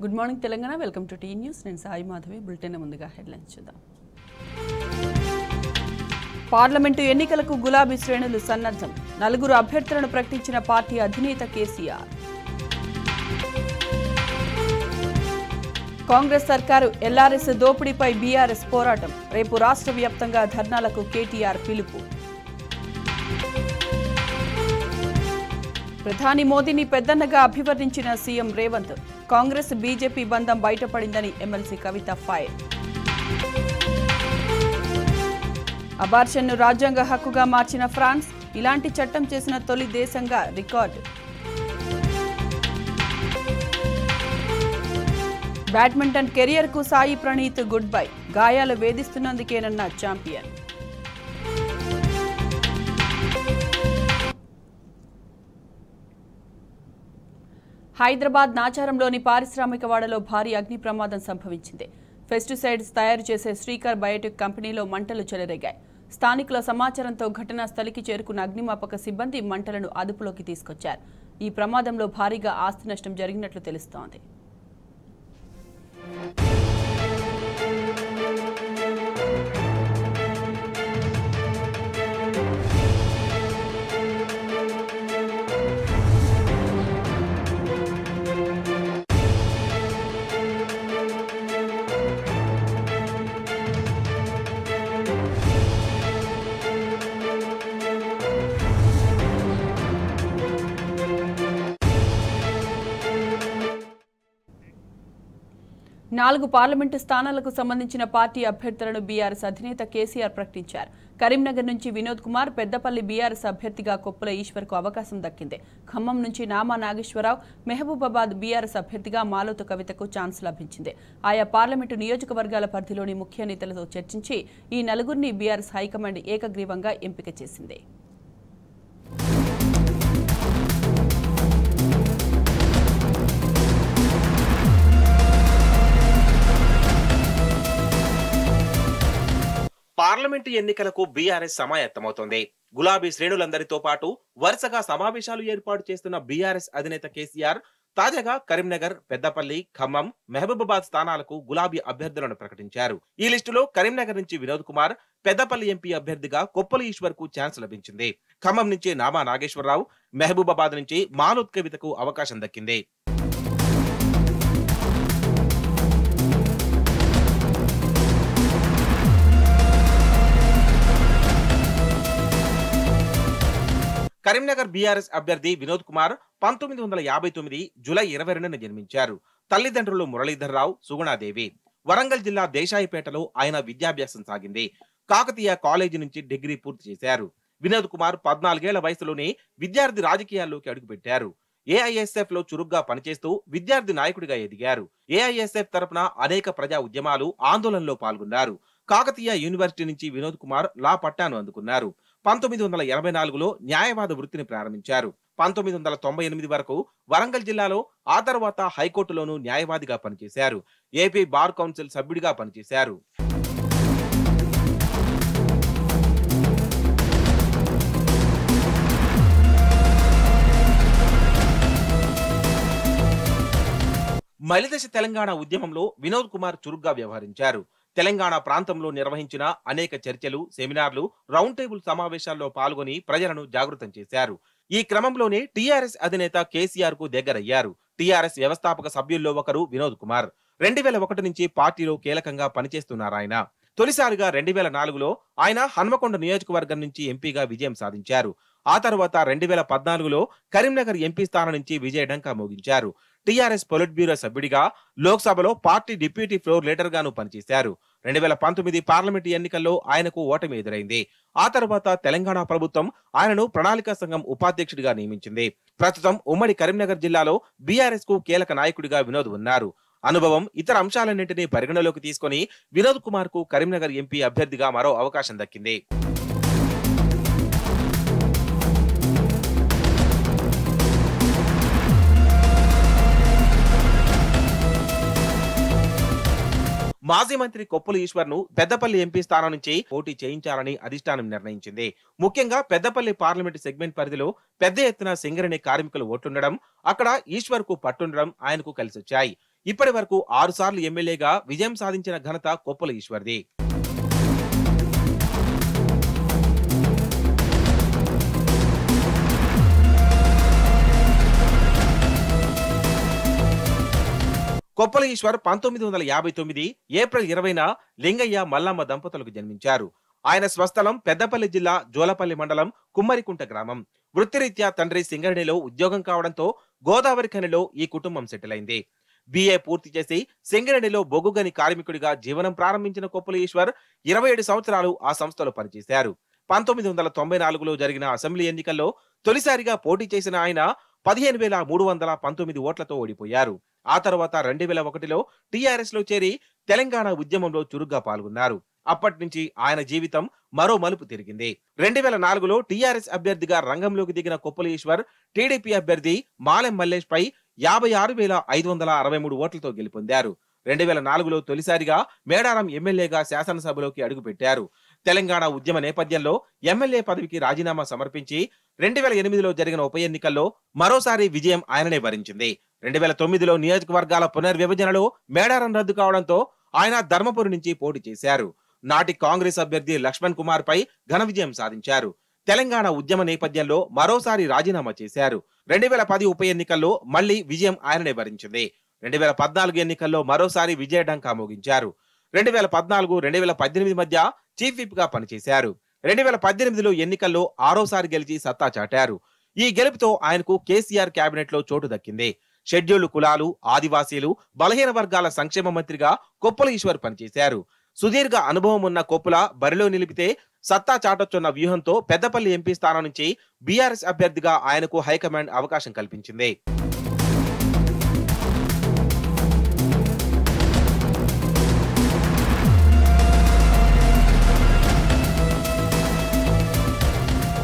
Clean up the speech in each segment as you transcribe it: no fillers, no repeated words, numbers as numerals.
Good morning Telangana welcome to T News నేను Sai Madhavi bulletin ముందుగా headlines చూద్దాం పార్లమెంటు ఎన్నికలకు గులాబీ శ్రేణులు సన్నద్ధం 4 అభ్యర్థులను ప్రకటించిన పార్టీ అధినేత కేసీఆర్ కాంగ్రెస్ సర్కారు ఎల్ఆర్ఎస్ దోపిడీపై బీఆర్ఎస్ పోరాటం రేపు రాష్ట్ర వ్యాప్తంగా ధర్నాలకు కేటీఆర్ పిలుపు ప్రధాని మోదీని పెద్దన్నగా అభివర్ణించిన సీఎం రేవంత్ కాంగ్రెస్ బీజేపీ బంధం బయటపడిందని ఎమ్మెల్సీ కవిత ఫైర్ అబార్షన్ను రాజ్యాంగ హక్కుగా మార్చిన ఫ్రాన్స్ ఇలాంటి చట్టం చేసిన తొలి దేశంగా రికార్డు బ్యాడ్మింటన్ కెరియర్కు సాయి ప్రణీత్ గుడ్ బై గాయాలు వేధిస్తున్నందుకేనన్న ఛాంపియన్ హైదరాబాద్ నాచారంలోని పారిశ్రామికవాడలో భారీ అగ్ని ప్రమాదం సంభవించింది పెస్టిసైడ్స్ తయారు చేసే శ్రీకర్ బయోటెక్ కంపెనీలో మంటలు చెలరేగాయి స్థానికుల సమాచారంతో ఘటనా స్థలికి చేరుకున్న అగ్నిమాపక సిబ్బంది మంటలను అదుపులోకి తీసుకొచ్చారు ఈ ప్రమాదంలో భారీగా ఆస్తి నష్టం జరిగినట్లు తెలుస్తోంది నాలుగు పార్లమెంటు స్థానాలకు సంబంధించిన పార్టీ అభ్యర్థులను బీఆర్ఎస్ అధినేత కేసీఆర్ ప్రకటించారు కరీంనగర్ నుంచి వినోద్ కుమార్ పెద్దపల్లి బీఆర్ఎస్ అభ్యర్థిగా కొప్పుల ఈశ్వర్కు అవకాశం దక్కింది ఖమ్మం నుంచి నామా నాగేశ్వరరావు మహబూబాబాద్ బీఆర్ఎస్ అభ్యర్థిగా మాలోతు కవితకు ఛాన్స్ లభించింది ఆయా పార్లమెంటు నియోజకవర్గాల పరిధిలోని ముఖ్య నేతలతో చర్చించి ఈ నలుగురిని బీఆర్ఎస్ హైకమాండ్ ఏకగ్రీవంగా ఎంపిక చేసింది పార్లమెంటు ఎన్నికలకు బీఆర్ఎస్ సమాయత్తమవుతోంది గులాబీ శ్రేణులందరితో పాటు వరుసగా సమావేశాలు ఏర్పాటు చేస్తున్న బీఆర్ఎస్ అధినేత కేసీఆర్ తాజాగా కరీంనగర్ పెద్దపల్లి ఖమ్మం మహబూబాబాద్ స్థానాలకు గులాబీ అభ్యర్థులను ప్రకటించారు ఈ లిస్టులో కరీంనగర్ నుంచి వినోద్ కుమార్ పెద్దపల్లి ఎంపీ అభ్యర్థిగా కొప్పుల ఈశ్వర్ కు ఛాన్స్ లభించింది ఖమ్మం నుంచి నామా నాగేశ్వరరావు మహబూబాబాద్ నుంచి మాలోత్ కవితకు అవకాశం దక్కింది కరీంనగర్ బీఆర్ఎస్ అభ్యర్థి వినోద్ కుమార్ 1959 జూలై 22న జన్మించారు తల్లిదండ్రులు మురళీధర్రావు సుగుణాదేవి వరంగల్ జిల్లా దేశాయిపేటలో ఆయన విద్యాభ్యాసం సాగింది కాకతీయ కాలేజీ నుంచి డిగ్రీ పూర్తి చేశారు వినోద్ కుమార్ 14 ఏళ్ల వయసులోనే విద్యార్థి రాజకీయాల్లోకి అడుగుపెట్టారు ఏఐఎస్ఎఫ్ లో చురుగ్గా పనిచేస్తూ విద్యార్థి నాయకుడిగా ఎదిగారు ఏఐఎస్ఎఫ్ తరపున అనేక ప్రజా ఉద్యమాలు ఆందోళనలో పాల్గొన్నారు కాకతీయ యూనివర్సిటీ నుంచి వినోద్ కుమార్ లా పట్టాను అందుకున్నారు 1984లో న్యాయవాద వృత్తిని ప్రారంభించారు 1998 వరకు వరంగల్ జిల్లాలో ఆ తర్వాత హైకోర్టులోనూ న్యాయవాదిగా పనిచేశారు ఏపీ బార్ కౌన్సిల్ సభ్యుడిగా పనిచేశారు మలిదశ తెలంగాణ ఉద్యమంలో వినోద్ కుమార్ చురుగ్గా వ్యవహరించారు తెలంగాణ ప్రాంతంలో నిర్వహించిన అనేక చర్చలు సెమినార్లు రౌండ్ టేబుల్ సమావేశాల్లో పాల్గొని ప్రజలను జాగృతం చేశారు ఈ క్రమంలోనే టీఆర్ఎస్ అధినేత కేసీఆర్ కు దగ్గరయ్యారు టీఆర్ఎస్ వ్యవస్థాపక సభ్యుల్లో ఒకరు వినోద్ కుమార్ 2001 నుంచి పార్టీలో కీలకంగా పనిచేస్తున్నారాయన తొలిసారిగా 2004లో ఆయన హన్మకొండ నియోజకవర్గం నుంచి ఎంపీగా విజయం సాధించారు ఆ తర్వాత 2014లో కరీంనగర్ ఎంపీ స్థానం నుంచి విజయఢంకా మోగించారు టీఆర్ఎస్ పొలిట్ బ్యూరో సభ్యుడిగా లోక్సభలో పార్టీ డిప్యూటీ ఫ్లోర్ లీడర్ గాను పనిచేశారు 2019 పార్లమెంటు ఎన్నికల్లో ఆయనకు ఓటమి ఎదురైంది ఆ తర్వాత తెలంగాణ ప్రభుత్వం ఆయనను ప్రణాళికా సంఘం ఉపాధ్యక్షుడిగా నియమించింది ప్రస్తుతం ఉమ్మడి కరీంనగర్ జిల్లాలో బీఆర్ఎస్ కు కీలక నాయకుడిగా వినోద్ ఉన్నారు అనుభవం ఇతర అంశాలన్నింటినీ పరిగణలోకి తీసుకుని వినోద్ కుమార్ కు కరీంనగర్ ఎంపీ అభ్యర్థిగా మరో అవకాశం దక్కింది మాజీ మంత్రి కొప్పుల ఈశ్వర్ను పెద్దపల్లి ఎంపీ స్థానం నుంచి పోటీ చేయించాలని అధిష్టానం నిర్ణయించింది. ముఖ్యంగా పెద్దపల్లి పార్లమెంటు సెగ్మెంట్ పరిధిలో పెద్ద ఎత్తున సింగరేణి కార్మికులు ఓట్లుండడం, అక్కడ ఈశ్వర్ కు పట్టుండడం ఆయనకు కలిసొచ్చాయి. ఇప్పటి వరకు 6 సార్లు ఎమ్మెల్యేగా విజయం సాధించిన ఘనత కొప్పుల ఈశ్వర్ది. కొప్పుల ఈశ్వర్ 1959 ఏప్రిల్ 20న లింగయ్య మల్లమ్మ దంపతులకు జన్మించారు. ఆయన స్వస్థలం పెద్దపల్లి జిల్లా జోలపల్లి మండలం కుమ్మరికుంట గ్రామం. వృత్తిరీత్యా తండ్రి సింగరేణిలో ఉద్యోగం కావడంతో గోదావరి ఖనిలో ఈ కుటుంబం సెటిల్ అయింది. BA పూర్తి చేసి సింగరేణిలో బొగ్గుగని కార్మికుడిగా జీవనం ప్రారంభించిన కొప్పుల ఈశ్వర్ 27 సంవత్సరాలు ఆ సంస్థలో పనిచేశారు. 1994లో జరిగిన అసెంబ్లీ ఎన్నికల్లో తొలిసారిగా పోటీ చేసిన ఆయన 15,319 ఓట్లతో ఓడిపోయారు. ఆ తర్వాత 2001లో టీఆర్ఎస్ లో చేరి తెలంగాణ ఉద్యమంలో చురుగ్గా పాల్గొన్నారు. అప్పటి నుంచి ఆయన జీవితం మరో మలుపు తిరిగింది. 2004లో టీఆర్ఎస్ అభ్యర్థిగా రంగంలోకి దిగిన కొప్పుల ఈశ్వర్ టీడీపీ అభ్యర్థి మాలెం మల్లేష్ పై 56,563 ఓట్లతో గెలుపొందారు. 2004లో తొలిసారిగా మేడారం ఎమ్మెల్యేగా శాసనసభలోకి అడుగుపెట్టారు. తెలంగాణ ఉద్యమ నేపథ్యంలో ఎమ్మెల్యే పదవికి రాజీనామా సమర్పించి 2008లో జరిగిన ఉప ఎన్నికల్లో మరోసారి విజయం ఆయననే వరించింది. 2009లో నియోజకవర్గాల పునర్విభజనలో మేడారం రద్దు కావడంతో ఆయన ధర్మపురి నుంచి పోటీ చేశారు. నాటి కాంగ్రెస్ అభ్యర్థి లక్ష్మణ్ కుమార్ పై ఘన విజయం సాధించారు. తెలంగాణ ఉద్యమ నేపథ్యంలో మరోసారి రాజీనామా చేశారు. 2010 ఉప ఎన్నికల్లో మళ్లీ విజయం ఆయననే వరించింది. 2014 ఎన్నికల్లో మరోసారి విజయ ఢంకా మోగించారు. 2014-2018 మధ్య చీఫ్ విప్ గా పనిచేశారు. 2018లో ఎన్నికల్లో ఆరోసారి గెలిచి సత్తా చాటారు. ఈ గెలుపుతో ఆయనకు కేసీఆర్ కేబినెట్ లో చోటు దక్కింది. షెడ్యూల్డ్ కులాలు, ఆదివాసీలు, బలహీన వర్గాల సంక్షేమ మంత్రిగా కొప్పుల ఈశ్వర్ పనిచేశారు. సుదీర్ఘ అనుభవం ఉన్న కొప్పుల బరిలో నిలిపితే సత్తా చాటొచ్చున్న వ్యూహంతో పెద్దపల్లి ఎంపీ స్థానం నుంచి బీఆర్ఎస్ అభ్యర్థిగా ఆయనకు హైకమాండ్ అవకాశం కల్పించింది.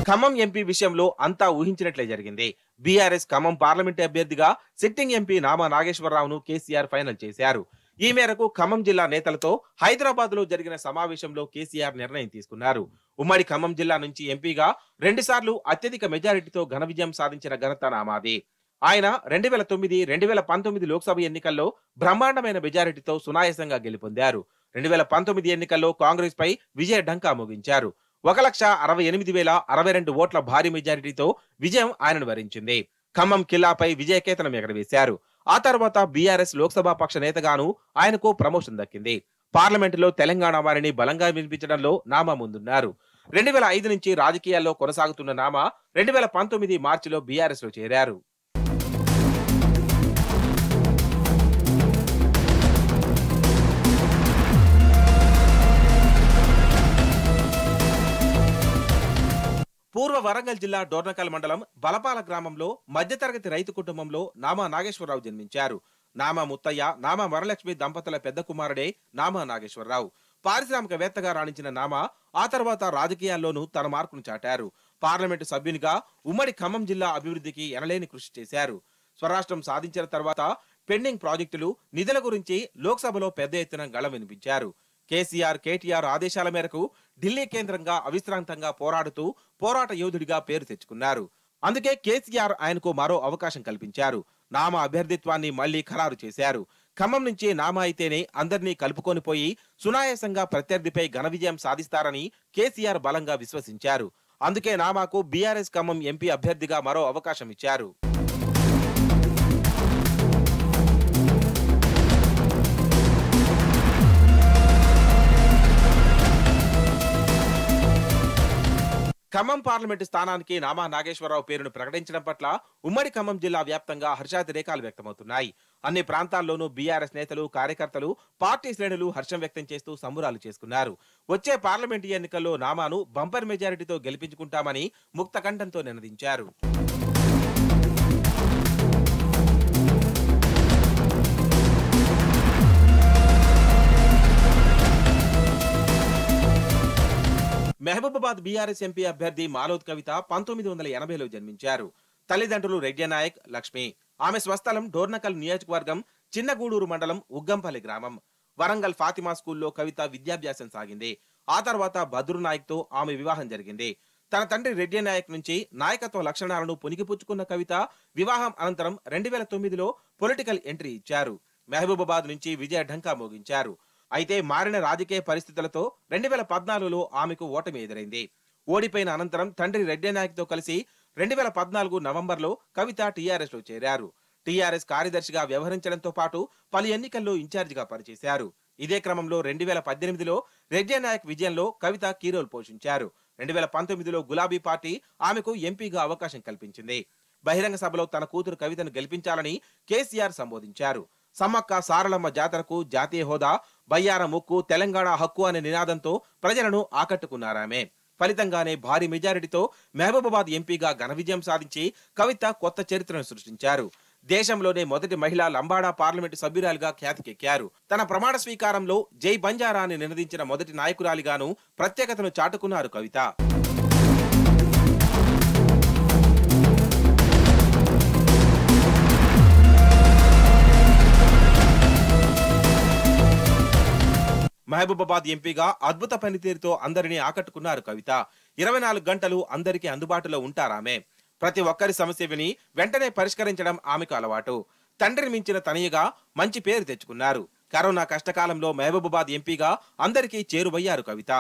ఖమ్మం ఎంపీ విషయంలో అంతా ఊహించినట్లే జరిగింది. బీఆర్ఎస్ ఖమ్మం పార్లమెంట్ అభ్యర్థిగా సిట్టింగ్ ఎంపీ నామా నాగేశ్వరరావును కేసీఆర్ ఫైనల్ చేశారు. ఈ మేరకు ఖమ్మం జిల్లా నేతలతో హైదరాబాద్ లో జరిగిన సమావేశంలో కేసీఆర్ నిర్ణయం తీసుకున్నారు. ఉమ్మడి ఖమ్మం జిల్లా నుంచి ఎంపీగా 2 సార్లు అత్యధిక మెజారిటీతో ఘన విజయం సాధించిన ఘనత నామాది. ఆయన 2009, 2019 లోక్సభ ఎన్నికల్లో బ్రహ్మాండమైన మెజారిటీతో సునాయాసంగా గెలుపొందారు. 2019 ఎన్నికల్లో కాంగ్రెస్ పై విజయ ఢంకా మోగించారు. 1,68,062 ఓట్ల భారీ మెజారిటీతో విజయం ఆయనను వరించింది. ఖమ్మం కిల్లాపై విజయకేతనం ఎగరవేశారు. ఆ తర్వాత బీఆర్ఎస్ లోక్సభ పక్ష నేతగాను ఆయనకు ప్రమోషన్ దక్కింది. పార్లమెంటులో తెలంగాణ వారిని బలంగా వినిపించడంలో నామా ముందున్నారు. 2005 నుంచి రాజకీయాల్లో కొనసాగుతున్న నామా 2019 మార్చిలో బీఆర్ఎస్ లో చేరారు. పూర్వ వరంగల్ జిల్లా డోర్నకల్ మండలం బలపాల గ్రామంలో మధ్యతరగతి రైతు కుటుంబంలో నామా నాగేశ్వరరావు జన్మించారు. నామా ముత్తయ్య, నామా వరలక్ష్మి దంపతుల పెద్ద కుమారుడే నామా నాగేశ్వరరావు. పారిశ్రామికవేత్తగా రాణించిన నామా ఆ తర్వాత రాజకీయాల్లోనూ తన మార్కును చాటారు. పార్లమెంటు సభ్యునిగా ఉమ్మడి ఖమ్మం జిల్లా అభివృద్ధికి ఎనలేని కృషి చేశారు. స్వరాష్ట్రం సాధించిన తర్వాత పెండింగ్ ప్రాజెక్టులు, నిధుల గురించి లోక్సభలో పెద్ద ఎత్తున గళం వినిపించారు. కేసీఆర్, కేటీఆర్ ఆదేశాల మేరకు ఢిల్లీ కేంద్రంగా అవిశ్రాంతంగా పోరాడుతూ పోరాట యోధుడిగా పేరు తెచ్చుకున్నారు. అందుకే కేసీఆర్ ఆయనకు మరో అవకాశం కల్పించారు. నామా అభ్యర్థిత్వాన్ని మళ్లీ ఖరారు చేశారు. ఖమ్మం నుంచి నామా అయితేనే అందరినీ కలుపుకొని పోయి సునాయాసంగా ప్రత్యర్థిపై ఘన విజయం సాధిస్తారని కేసీఆర్ బలంగా విశ్వసించారు. అందుకే నామాకు బీఆర్ఎస్ ఖమ్మం ఎంపీ అభ్యర్థిగా మరో అవకాశం ఇచ్చారు. ఖమ్మం పార్లమెంటు స్థానానికి నామా నాగేశ్వరరావు పేరును ప్రకటించడం పట్ల ఉమ్మడి ఖమ్మం జిల్లా వ్యాప్తంగా హర్షాతిరేకాలు వ్యక్తమవుతున్నాయి. అన్ని ప్రాంతాల్లోనూ బీఆర్ఎస్ నేతలు, కార్యకర్తలు, పార్టీ శ్రేణులు హర్షం వ్యక్తం చేస్తూ సంబురాలు చేసుకున్నారు. వచ్చే పార్లమెంటు ఎన్నికల్లో నామాను బంపర్ మెజారిటీతో గెలిపించుకుంటామని ముక్తకంఠంతో నినదించారు. మహబూబాబాద్ బీఆర్ఎస్ ఎంపీ అభ్యర్థి మాలోద్ కవిత 1980లో జన్మించారు. తల్లిదండ్రులు రెడ్డినాయక్, లక్ష్మి. ఆమె స్వస్థలం డోర్నకల్ నియోజకవర్గం చిన్నగూడూరు మండలం ఉగ్గంపల్లి గ్రామం. వరంగల్ ఫాతిమా స్కూల్లో కవిత విద్యాభ్యాసం సాగింది. ఆ తర్వాత బద్రునాయక్ తో ఆమె వివాహం జరిగింది. తన తండ్రి రెడ్డినాయక్ నుంచి నాయకత్వ లక్షణాలను పుణికిపుచ్చుకున్న కవిత వివాహం అనంతరం 2009లో పొలిటికల్ ఎంట్రీ ఇచ్చారు. మహబూబాబాద్ నుంచి విజయ ఢంకా మోగించారు. అయితే మారిన రాజకీయ పరిస్థితులతో 2014లో ఆమెకు ఓటమి ఎదురైంది. ఓడిపోయిన అనంతరం తండ్రి రెడ్డి నాయక్తో కలిసి 2014 నవంబర్లో కవిత టీఆర్ఎస్ లో చేరారు. టీఆర్ఎస్ కార్యదర్శిగా వ్యవహరించడంతో పాటు పలు ఎన్నికల్లో ఇన్ఛార్జిగా పనిచేశారు. ఇదే క్రమంలో 2018లో రెడ్డి నాయక్ విజయంలో కవిత కీ రోల్ పోషించారు. 2019లో గులాబీ పార్టీ ఆమెకు ఎంపీగా అవకాశం కల్పించింది. బహిరంగ సభలో తన కూతురు కవితను గెలిపించాలని కేసీఆర్ సంబోధించారు. సమ్మక్క సారలమ్మ జాతరకు జాతీయ హోదా, బయ్యార ముక్కు, తెలంగాణ హక్కు అనే నినాదంతో ప్రజలను ఆకట్టుకున్నారామె. ఫలితంగానే భారీ మెజారిటీతో మహబూబాబాద్ ఎంపీగా ఘన విజయం సాధించి కవిత కొత్త చరిత్రను సృష్టించారు. దేశంలోనే మొదటి మహిళా లంబాడా పార్లమెంటు సభ్యురాలిగా ఖ్యాతికెక్కారు. తన ప్రమాణ స్వీకారంలో జై బంజారా అని నినదించిన మొదటి నాయకురాలిగాను ప్రత్యేకతను చాటుకున్నారు కవిత. మహబూబాబాద్ ఎంపీగా అద్భుత పనితీరుతో అందరినీ ఆకట్టుకున్నారు కవిత. 24 గంటలు అందరికీ అందుబాటులో ఉంటారామె. ప్రతి ఒక్కరి సమస్య విని వెంటనే పరిష్కరించడం ఆమెకు అలవాటు. తండ్రిని మించిన తనయుగా మంచి పేరు తెచ్చుకున్నారు. కరోనా కష్టకాలంలో మహబూబాబాద్ ఎంపీగా అందరికీ చేరువయ్యారు కవిత.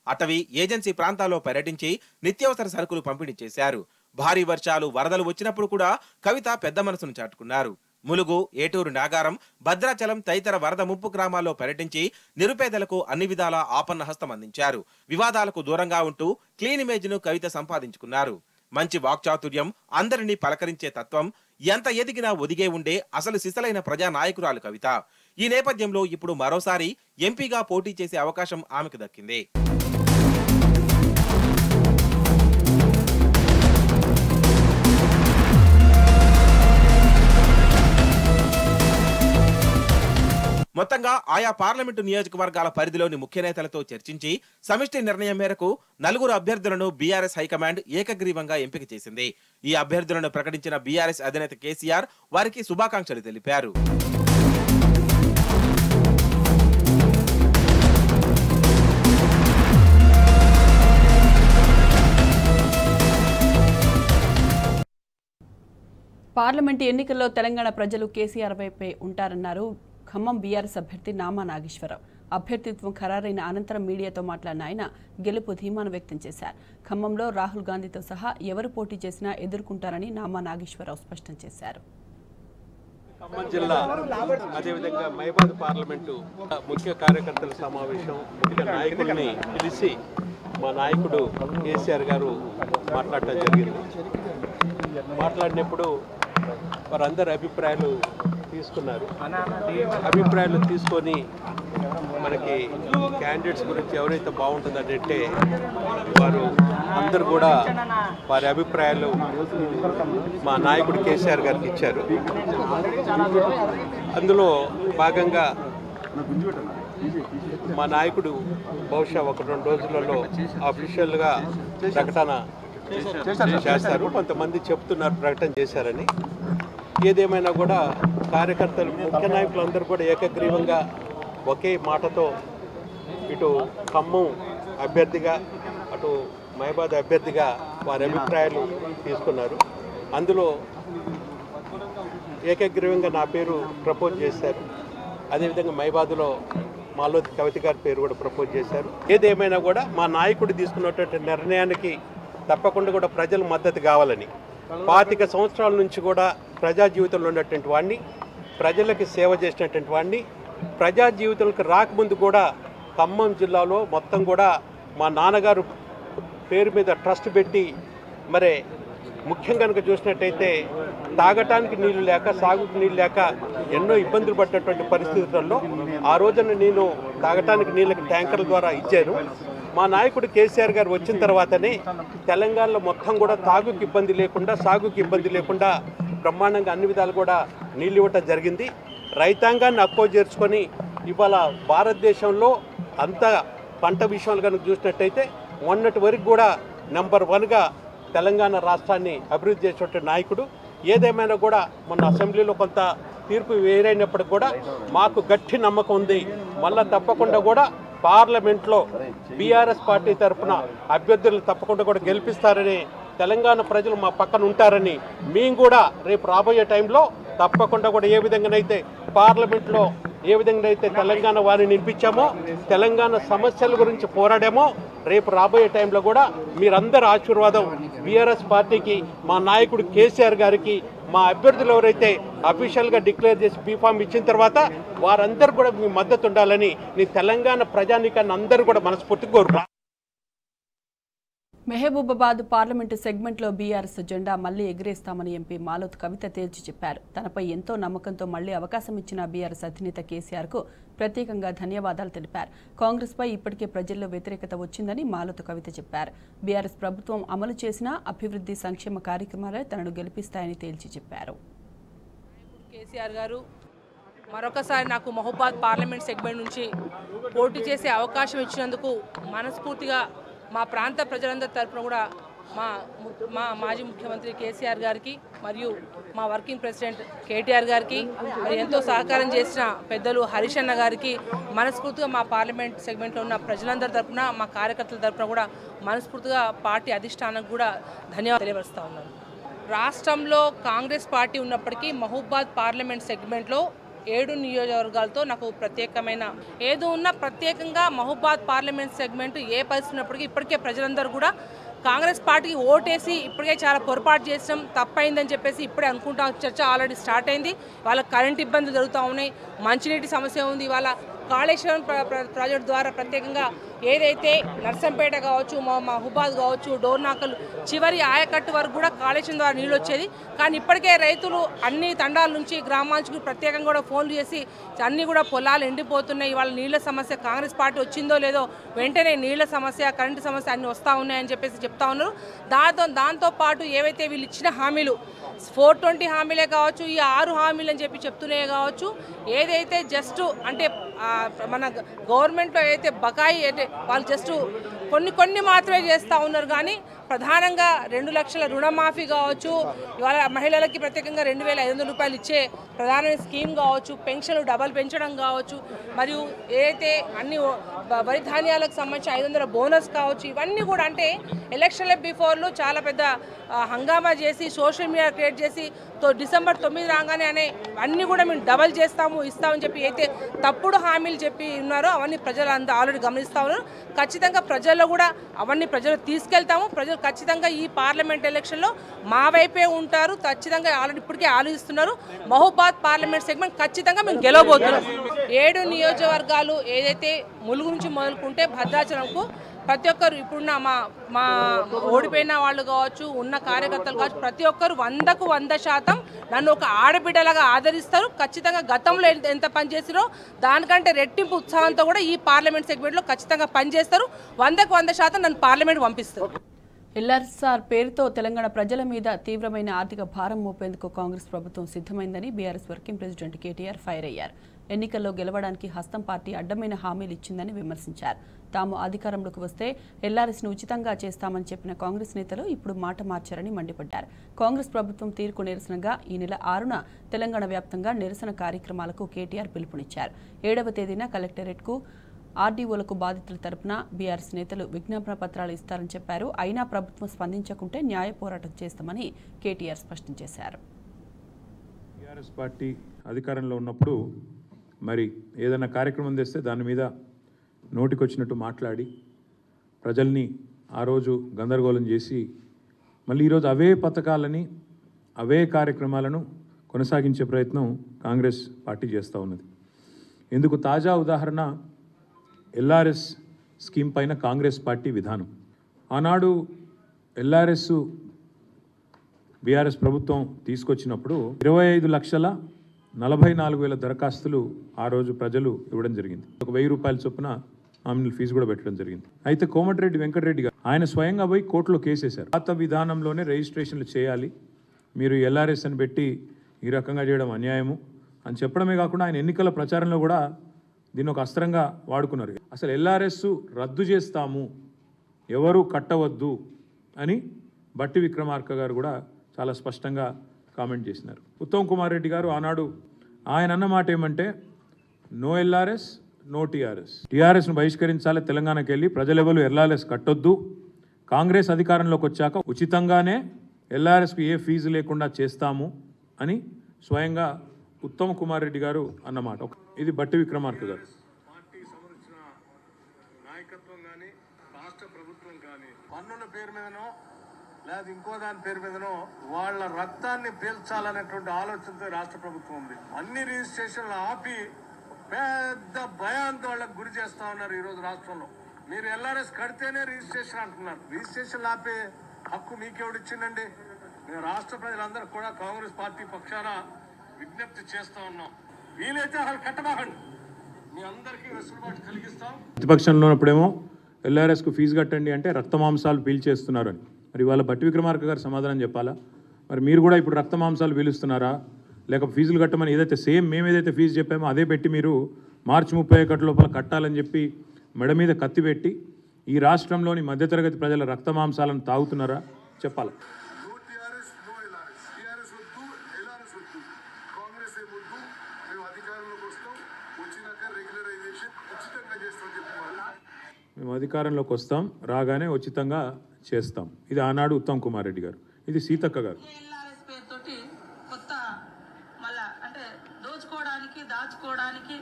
అటవీ ఏజెన్సీ ప్రాంతాల్లో పర్యటించి నిత్యావసర సరుకులు పంపిణీ చేశారు. భారీ వర్షాలు, వరదలు వచ్చినప్పుడు కూడా కవిత పెద్ద మనసును చాటుకున్నారు. ములుగు, ఏటూరు, నాగారం, భద్రాచలం తదితర వరద ముప్పు గ్రామాల్లో పర్యటించి నిరుపేదలకు అన్ని విధాల ఆపన్న హస్తం అందించారు. వివాదాలకు దూరంగా ఉంటూ క్లీన్ ఇమేజ్ ను కవిత సంపాదించుకున్నారు. మంచి వాక్చాతుర్యం, అందరినీ పలకరించే తత్వం, ఎంత ఎదిగినా ఒదిగే ఉండే అసలు సిసలైన ప్రజా నాయకురాలు కవిత. ఈ నేపథ్యంలో ఇప్పుడు మరోసారి ఎంపీగా పోటీ చేసే అవకాశం ఆమెకు దక్కింది. మొత్తంగా ఆయా పార్లమెంటు నియోజకవర్గాల పరిధిలోని ముఖ్య నేతలతో చర్చించి సమిష్టి నిర్ణయం మేరకు 4 అభ్యర్థులను బీఆర్ఎస్ హైకమాండ్ ఏకగ్రీవంగా ఎంపిక చేసింది. ఈ అభ్యర్థులను ప్రకటించిన బీఆర్ఎస్ అధినేత కేసీఆర్ వారికి శుభాకాంక్షలు తెలిపారు. పార్లమెంటు ఎన్నికల్లో తెలంగాణ ప్రజలు కేసీఆర్ వైపే ఉంటారన్నారు ఖమ్మం బీఆర్ఎస్ అభ్యర్థి నామా నాగేశ్వరరావు. అభ్యర్థిత్వం ఖరారైన అనంతరం మీడియాతో మాట్లాడిన ఆయన గెలుపు ధీమాను వ్యక్తం చేశారు. ఖమ్మంలో రాహుల్ గాంధీతో సహా ఎవరు పోటీ చేసినా ఎదుర్కొంటారని నామా నాగేశ్వరరావు స్పష్టం చేశారు. ఖమ్మం జిల్లా అదేవిధంగా మహబూబాబాద్ పార్లమెంటు ముఖ్య కార్యకర్తల సమావేశం, ముఖ్య నాయకుల్ని పిలిచి మా నాయకుడు కేసీఆర్ గారు మాట్లాడటం జరిగింది. మాట్లాడినప్పుడు వారందరి అభిప్రాయాలు తీసుకున్నారు. అభిప్రాయాలు తీసుకొని మనకి క్యాండిడేట్స్ గురించి ఎవరైతే బాగుంటుందంటే వారు అందరూ కూడా వారి అభిప్రాయాలు మా నాయకుడు కేసీఆర్ గారికి ఇచ్చారు. అందులో భాగంగా మా నాయకుడు బహుశా 1-2 రోజులలో అఫీషియల్గా ప్రకటన చేస్తారు. కొంతమంది చెప్తున్నారు ప్రకటన చేశారని. ఏదేమైనా కూడా కార్యకర్తలు, ముఖ్య నాయకులు అందరూ కూడా ఏకగ్రీవంగా ఒకే మాటతో ఇటు ఖమ్మం అభ్యర్థిగా అటు మహబూబాబాద్ అభ్యర్థిగా వారి అభిప్రాయాలు తీసుకున్నారు. అందులో ఏకగ్రీవంగా నా పేరు ప్రపోజ్ చేశారు. అదేవిధంగా మహబూబాబాద్లో మాలోతి కవిత గారి పేరు కూడా ప్రపోజ్ చేశారు. ఏదేమైనా కూడా మా నాయకుడు తీసుకున్నటువంటి నిర్ణయానికి తప్పకుండా కూడా ప్రజల మద్దతు కావాలని, 25 సంవత్సరాల నుంచి కూడా ప్రజా జీవితంలో ఉన్నటువంటి వాడిని, ప్రజలకి సేవ చేసినటువంటి వాడిని, ప్రజా జీవితంలోకి రాకముందు కూడా ఖమ్మం జిల్లాలో మొత్తం కూడా మా నాన్నగారు పేరు మీద ట్రస్ట్ పెట్టి మరి ముఖ్యంగా కనుక చూసినట్టయితే తాగటానికి నీళ్లు లేక, సాగుకు నీళ్ళు లేక ఎన్నో ఇబ్బందులు పడ్డటువంటి పరిస్థితుల్లో ఆ రోజున నేను తాగటానికి నీళ్ళకి ట్యాంకర్ల ద్వారా ఇచ్చాను. మా నాయకుడు కేసీఆర్ గారు వచ్చిన తర్వాతనే తెలంగాణలో మొత్తం కూడా తాగుకి ఇబ్బంది లేకుండా, సాగుకి ఇబ్బంది లేకుండా బ్రహ్మాండంగా అన్ని విధాలు కూడా నీళ్ళు ఇవ్వటం జరిగింది. రైతాంగాన్ని అక్కువ చేర్చుకొని ఇవాళ భారతదేశంలో అంత పంట విషయంలో కనుక చూసినట్టయితే మొన్నటి వరకు కూడా నెంబర్ 1గా తెలంగాణ రాష్ట్రాన్ని అభివృద్ధి చేసేటువంటి నాయకుడు. ఏదేమైనా కూడా మొన్న అసెంబ్లీలో కొంత తీర్పు వేరైనప్పటికి కూడా మాకు గట్టి నమ్మకం ఉంది. మళ్ళీ తప్పకుండా కూడా పార్లమెంట్లో బీఆర్ఎస్ పార్టీ తరఫున అభ్యర్థులను తప్పకుండా కూడా గెలిపిస్తారని, తెలంగాణ ప్రజలు మా పక్కన ఉంటారని, మేము కూడా రేపు రాబోయే టైంలో తప్పకుండా కూడా ఏ విధంగానైతే పార్లమెంట్లో ఏ విధంగానైతే తెలంగాణ వారిని నిలిపించామో, తెలంగాణ సమస్యల గురించి పోరాడామో, రేపు రాబోయే టైంలో కూడా మీరందరి ఆశీర్వాదం బీఆర్ఎస్ పార్టీకి, మా నాయకుడు కేసీఆర్ గారికి, మా అభ్యర్థులు ఎవరైతే అఫీషియల్గా డిక్లేర్ చేసి బీఫామ్ ఇచ్చిన తర్వాత వారందరూ కూడా మీ మద్దతు ఉండాలని నీ తెలంగాణ ప్రజానీకాన్ని అందరూ కూడా మనస్ఫూర్తిగా కోరుకుంటున్నాను. మెహబూబాబాద్ పార్లమెంటు సెగ్మెంట్లో బీఆర్ఎస్ జెండా మళ్లీ ఎగిరేస్తామని ఎంపీ మాలోత్ కవిత తేల్చి చెప్పారు. తనపై ఎంతో నమ్మకంతో మళ్లీ అవకాశం ఇచ్చిన బీఆర్ఎస్ అధినేత కేసీఆర్కు ప్రత్యేకంగా ధన్యవాదాలు తెలిపారు. కాంగ్రెస్పై ఇప్పటికే ప్రజల్లో వ్యతిరేకత వచ్చిందని మాలోత్ కవిత చెప్పారు. బీఆర్ఎస్ ప్రభుత్వం అమలు చేసిన అభివృద్ధి సంక్షేమ కార్యక్రమాలే తనను గెలిపిస్తాయని తేల్చి చెప్పారు. కేసీఆర్ గారు మరొకసారి నాకు మహబూబాబాద్ పార్లమెంట్ సెగ్మెంట్ నుంచి పోటీ చేసే అవకాశం ఇచ్చినందుకు మనస్ఫూర్తిగా మా ప్రాంత ప్రజలందరి తరఫున కూడా మా మాజీ ముఖ్యమంత్రి కేసీఆర్ గారికి మరియు మా వర్కింగ్ ప్రెసిడెంట్ కేటీఆర్ గారికి మరి ఎంతో సహకారం చేసిన పెద్దలు హరీష్ అన్న గారికి మనస్ఫూర్తిగా మా పార్లమెంట్ సెగ్మెంట్లో ఉన్న ప్రజలందరి తరఫున, మా కార్యకర్తల తరఫున కూడా మనస్ఫూర్తిగా పార్టీ అధిష్టానానికి కూడా ధన్యవాదాలు తెలియపరుస్తూ ఉన్నాను. రాష్ట్రంలో కాంగ్రెస్ పార్టీ ఉన్నప్పటికీ మహబూబాబాద్ పార్లమెంట్ సెగ్మెంట్లో 7 నియోజకవర్గాలతో నాకు ప్రత్యేకమైన ఏదో ఉన్నా ప్రత్యేకంగా మహబూబాబాద్ పార్లమెంట్ సెగ్మెంట్ ఏ పరిస్థితి ఉన్నప్పటికీ ఇప్పటికే ప్రజలందరూ కూడా కాంగ్రెస్ పార్టీకి ఓటేసి ఇప్పటికే చాలా పొరపాటు చేసినాం, తప్పైందని చెప్పేసి ఇప్పుడే అనుకుంటాం. చర్చ ఆల్రెడీ స్టార్ట్ అయింది. వాళ్ళ కరెంట్ ఇబ్బందులు జరుగుతూ ఉన్నాయి, మంచినీటి సమస్య ఉంది. వాళ్ళ కాళేశ్వరం ప్రాజెక్టు ద్వారా ప్రత్యేకంగా ఏదైతే నర్సంపేట కావచ్చు, మహబూబాద్ కావచ్చు, డోర్నాకల్ చివరి ఆయకట్టు వరకు కూడా కాళేశ్వరం ద్వారా నీళ్ళు వచ్చేది. కానీ ఇప్పటికే రైతులు అన్ని తండాల నుంచి గ్రామాలకు ప్రత్యేకంగా కూడా ఫోన్లు చేసి అన్నీ కూడా పొలాలు ఎండిపోతున్నాయి, వాళ్ళ నీళ్ళ సమస్య కాంగ్రెస్ పార్టీ వచ్చిందో లేదో వెంటనే నీళ్ళ సమస్య, కరెంటు సమస్య అన్నీ వస్తూ ఉన్నాయని చెప్పేసి చెప్తా ఉన్నారు. దాంతోపాటు ఏవైతే వీళ్ళు ఇచ్చిన హామీలు 420 హామీలే కావచ్చు, ఈ 6 హామీలు అని చెప్పి చెప్తూనే కావచ్చు, ఏదైతే జస్ట్ అంటే మన గవర్నమెంట్లో ఏదైతే బకాయి అయితే వాళ్ళు జస్ట్ కొన్ని మాత్రమే చేస్తూ ఉన్నారు. కానీ ప్రధానంగా 2 లక్షల రుణమాఫీ కావచ్చు, ఇవాళ మహిళలకి ప్రత్యేకంగా 2,500 రూపాయలు ఇచ్చే ప్రధాన స్కీమ్ కావచ్చు, పెన్షన్లు డబల్ పెంచడం కావచ్చు, మరియు ఏదైతే అన్ని వరి ధాన్యాలకు సంబంధించి 500 బోనస్ కావచ్చు, ఇవన్నీ కూడా అంటే ఎలక్షన్ల బిఫోర్లో చాలా పెద్ద హంగామా చేసి సోషల్ మీడియా క్రియేట్ చేసి డిసెంబర్ 9 రాగానే అన్నీ కూడా మేము డబల్ ఇస్తామని చెప్పి అయితే తప్పుడు హామీలు చెప్పి ఉన్నారో అవన్నీ ప్రజలు అంతా ఆల్రెడీ గమనిస్తూ ఉన్నారు. ఖచ్చితంగా ప్రజల్లో కూడా అవన్నీ ప్రజలు తీసుకెళ్తాము. ప్రజలు ఖచ్చితంగా ఈ పార్లమెంట్ ఎలక్షన్లో మా వైపే ఉంటారు. ఖచ్చితంగా ఆల్రెడీ ఇప్పటికే ఆలోచిస్తున్నారు. మహబూబాబాద్ పార్లమెంట్ సెగ్మెంట్ ఖచ్చితంగా మేము గెలవబోతున్నాం. 7 నియోజకవర్గాలు ఏదైతే ములుగు నుంచి మొదలుకుంటే భద్రాచలంకు ప్రతి ఒక్కరు ఇప్పుడున్న మా ఓడిపోయిన వాళ్ళు కావచ్చు, ఉన్న కార్యకర్తలు కావచ్చు, ప్రతి ఒక్కరు 100కు 100% నన్ను ఒక ఆడబిడ్డలాగా ఆదరిస్తారు. ఖచ్చితంగా గతంలో ఎంత పనిచేసిరో దానికంటే రెట్టింపు ఉత్సాహంతో కూడా ఈ పార్లమెంట్ సెగ్మెంట్లో ఖచ్చితంగా పనిచేస్తారు. 100కు 100% నన్ను పార్లమెంట్ పంపిస్తారు. ఎల్ఆర్ఎస్ఆర్ పేరుతో తెలంగాణ ప్రజల మీద తీవ్రమైన ఆర్థిక భారం మోపేందుకు కాంగ్రెస్ ప్రభుత్వం సిద్ధమైందని BRS working president KTR fire అయ్యారు. ఎన్నికల్లో గెలవడానికి హస్తం పార్టీ అడ్డమైన హామీలు ఇచ్చిందని విమర్శించారు. తాము అధికారంలోకి వస్తే ఎల్ఆర్ఎస్ను ఉచితంగా చేస్తామని చెప్పిన కాంగ్రెస్ నేతలు ఇప్పుడు మాట మార్చారని మండిపడ్డారు. కాంగ్రెస్ ప్రభుత్వం తీరుకు నిరసనగా ఈ నెల 6న తెలంగాణ వ్యాప్తంగా నిరసన కార్యక్రమాలకు కేటీఆర్ పిలుపునిచ్చారు. 7వ తేదీన కలెక్టరేట్కు ఆర్డీఓలకు బాధితుల తరపున బీఆర్ఎస్ నేతలు విజ్ఞాపన పత్రాలు ఇస్తారని చెప్పారు. అయినా ప్రభుత్వం స్పందించకుంటే న్యాయ పోరాటం చేస్తామని కేటీఆర్ స్పష్టం చేశారు. బీఆర్ఎస్ పార్టీ అధికారంలో ఉన్నప్పుడు మరి ఏదైనా కార్యక్రమం చేస్తే దాని మీద నోటికొచ్చినట్టు మాట్లాడి ప్రజల్ని ఆ రోజు గందరగోళం చేసి మళ్ళీ ఈరోజు అవే పథకాలని అవే కార్యక్రమాలను కొనసాగించే ప్రయత్నం కాంగ్రెస్ పార్టీ చేస్తూ ఉన్నది. ఇందుకు తాజా ఉదాహరణ ఎల్ఆర్ఎస్ స్కీమ్ పైన కాంగ్రెస్ పార్టీ విధానం. ఆనాడు ఎల్ఆర్ఎస్ బీఆర్ఎస్ ప్రభుత్వం తీసుకొచ్చినప్పుడు 25,44,000 దరఖాస్తులు ఆ రోజు ప్రజలు ఇవ్వడం జరిగింది. ఒక 1,000 రూపాయల చొప్పున నామినల్ ఫీజు కూడా పెట్టడం జరిగింది. అయితే కోమటిరెడ్డి వెంకటరెడ్డి గారు ఆయన స్వయంగా పోయి కోర్టులో కేసేశారు. పాత విధానంలోనే రిజిస్ట్రేషన్లు చేయాలి, మీరు ఎల్ఆర్ఎస్ అని పెట్టి ఈ రకంగా చేయడం అన్యాయము అని చెప్పడమే కాకుండా ఆయన ఎన్నికల ప్రచారంలో కూడా దీన్ని ఒక అస్త్రంగా వాడుకున్నారు. అసలు ఎల్ఆర్ఎస్ రద్దు చేస్తాము, ఎవరు కట్టవద్దు అని బట్టి విక్రమార్క గారు కూడా చాలా స్పష్టంగా కామెంట్ చేసినారు. ఉత్తమ్ కుమార్ రెడ్డి గారు ఆనాడు ఆయన అన్న మాట ఏమంటే నో ఎల్ఆర్ఎస్ నో టీఆర్ఎస్, టీఆర్ఎస్ను బహిష్కరించాలి, తెలంగాణకి వెళ్ళి ప్రజలెవరు ఎల్ఆర్ఎస్ కట్టొద్దు, కాంగ్రెస్ అధికారంలోకి వచ్చాక ఉచితంగానే ఎల్ఆర్ఎస్కు ఏ ఫీజు లేకుండా చేస్తాము అని స్వయంగా ఉత్తమ్ కుమార్ రెడ్డి గారు అన్నమాట. ఇది బట్టి విక్రమార్క గారు. పార్టీ సంబంధించిన నాయకత్వం కానీ రాష్ట్ర ప్రభుత్వం కానీ పన్నుల పేరు మీదనో లేదా ఇంకో దాని పేరు మీదనో వాళ్ళ రక్తాన్ని పీల్చాలనేటువంటి ఆలోచనతో రాష్ట్ర ప్రభుత్వం ఉంది. అన్ని రిజిస్ట్రేషన్లు ఆపి పెద్ద భయాంతో వాళ్ళకి గురి చేస్తా ఉన్నారు. ఈరోజు రాష్ట్రంలో మీరు ఎల్ఆర్ఎస్ కడితేనే రిజిస్ట్రేషన్ అంటున్నారు. రిజిస్ట్రేషన్ ఆపే హక్కు మీకెవడిచ్చిందండి? మేము రాష్ట్ర ప్రజలందరూ కూడా కాంగ్రెస్ పార్టీ పక్షాన విజ్ఞప్తి చేస్తా ఉన్నాం. వీలైతే అసలు కట్టబాకండి, మీ అందరికీ వెసులుబాటు కలిగిస్తాం. ప్రతిపక్షంలో ఉన్నప్పుడేమో ఎల్ఆర్ఎస్కు ఫీజు కట్టండి అంటే రక్తమాంసాలు పీల్చేస్తున్నారు అని. మరి వాళ్ళ బట్టి విక్రమార్క గారు సమాధానం చెప్పాలా? మరి మీరు కూడా ఇప్పుడు రక్తమాంసాలు పీలుస్తున్నారా? లేక ఫీజులు కట్టమని ఏదైతే సేమ్ మేము ఏదైతే ఫీజు చెప్పామో అదే పెట్టి మీరు మార్చి 31 లోపల కట్టాలని చెప్పి మెడ మీద కత్తి పెట్టి ఈ రాష్ట్రంలోని మధ్యతరగతి ప్రజల రక్తమాంసాలను తాగుతున్నారా? చెప్పాలి. మేము అధికారంలోకి వస్తాం, రాగానే ఉచితంగా చేస్తాం. ఇది ఆనాడు ఉత్తమ్ కుమార్ రెడ్డి గారు. ఇది సీతక్క గారు. కొత్త మళ్ళా అంటే దోచుకోవడానికి దాచుకోవడానికి